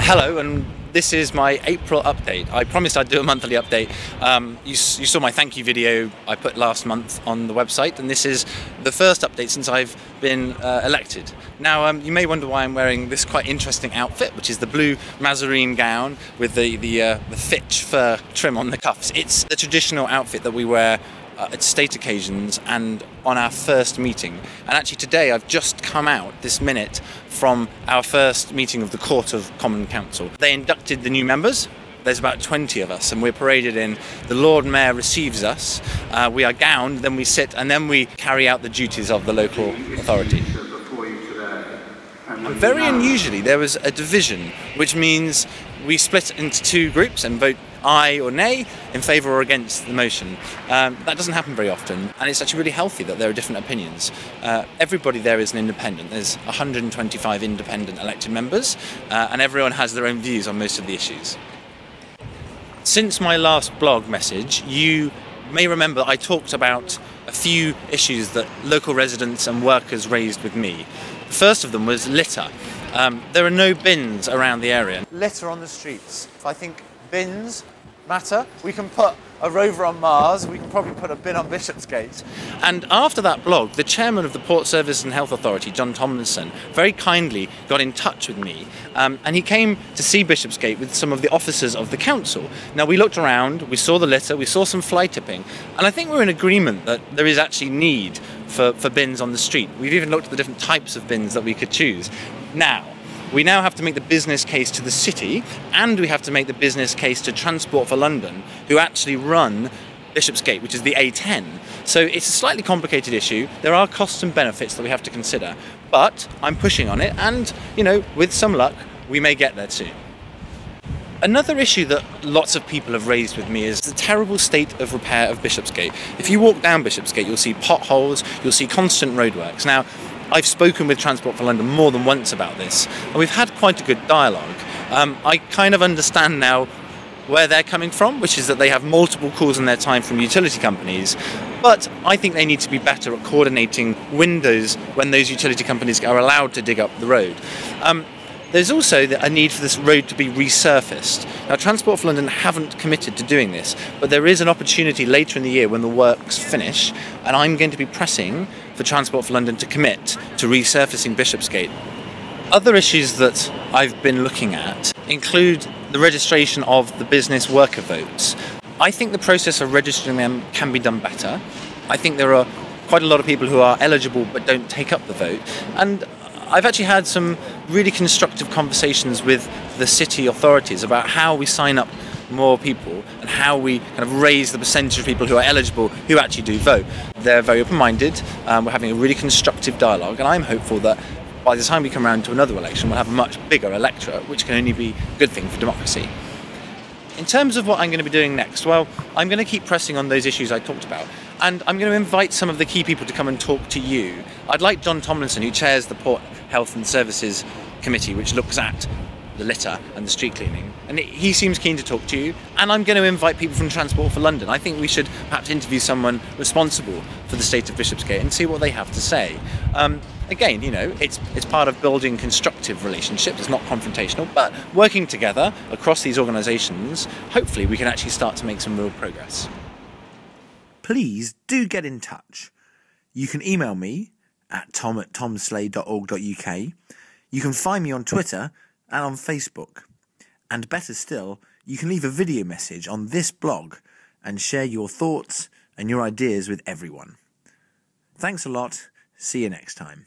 Hello, and this is my April update. I promised I'd do a monthly update. You saw my thank you video I put last month on the website, and this is the first update since I've been elected. Now, you may wonder why I'm wearing this quite interesting outfit, which is the blue mazarine gown with the Fitch fur trim on the cuffs. It's the traditional outfit that we wear at state occasions and on our first meeting. And actually today I've just come out this minute from our first meeting of the Court of Common Council. They inducted the new members. There's about 20 of us and we're paraded in. The Lord Mayor receives us. We are gowned, then we sit, and then we carry out the duties of the local authority. And very unusually there was a division, which means we split into two groups and vote aye or nay, in favour or against the motion. That doesn't happen very often, and it's actually really healthy that there are different opinions. Everybody there is an independent. There's 125 independent elected members, and everyone has their own views on most of the issues. Since my last blog message, you may remember I talked about a few issues that local residents and workers raised with me. The first of them was litter. There are no bins around the area. Litter on the streets. I think bins matter. We can put a rover on Mars, we can probably put a bin on Bishopsgate. And after that blog, the chairman of the Port Service and Health Authority, John Tomlinson, very kindly got in touch with me, and he came to see Bishopsgate with some of the officers of the council. Now, we looked around, we saw the litter, we saw some fly tipping, and I think we're in agreement that there is actually need for bins on the street. We've even looked at the different types of bins that we could choose. We now have to make the business case to the city, and we have to make the business case to Transport for London, who actually run Bishopsgate, which is the A10. So it's a slightly complicated issue. There are costs and benefits that we have to consider, but I'm pushing on it, and, you know, with some luck, we may get there too. Another issue that lots of people have raised with me is the terrible state of repair of Bishopsgate. If you walk down Bishopsgate, you'll see potholes, you'll see constant roadworks. Now, I've spoken with Transport for London more than once about this, and we've had quite a good dialogue. I kind of understand now where they're coming from, which is that they have multiple calls in their time from utility companies, but I think they need to be better at coordinating windows when those utility companies are allowed to dig up the road. There's also a need for this road to be resurfaced. Now, Transport for London haven't committed to doing this, but there is an opportunity later in the year when the works finish, and I'm going to be pressing for Transport for London to commit to resurfacing Bishopsgate. Other issues that I've been looking at include the registration of the business worker votes. I think the process of registering them can be done better. I think there are quite a lot of people who are eligible but don't take up the vote, and I've actually had some really constructive conversations with the city authorities about how we sign up more people and how we kind of raise the percentage of people who are eligible who actually do vote. They're very open-minded, we're having a really constructive dialogue, and I'm hopeful that by the time we come around to another election we'll have a much bigger electorate, which can only be a good thing for democracy. In terms of what I'm going to be doing next, well, I'm going to keep pressing on those issues I talked about, and I'm going to invite some of the key people to come and talk to you. I'd like John Tomlinson, who chairs the Port Health and Services Committee, which looks at the litter and the street cleaning, and he seems keen to talk to you, and I'm going to invite people from Transport for London. I think we should perhaps interview someone responsible for the state of Bishopsgate and see what they have to say. Again, you know, it's part of building constructive relationships. It's not confrontational, but working together across these organisations, hopefully we can actually start to make some real progress. Please do get in touch. You can email me at tom@tomsleigh.org.uk. You can find me on Twitter and on Facebook. And better still, you can leave a video message on this blog and share your thoughts and your ideas with everyone. Thanks a lot. See you next time.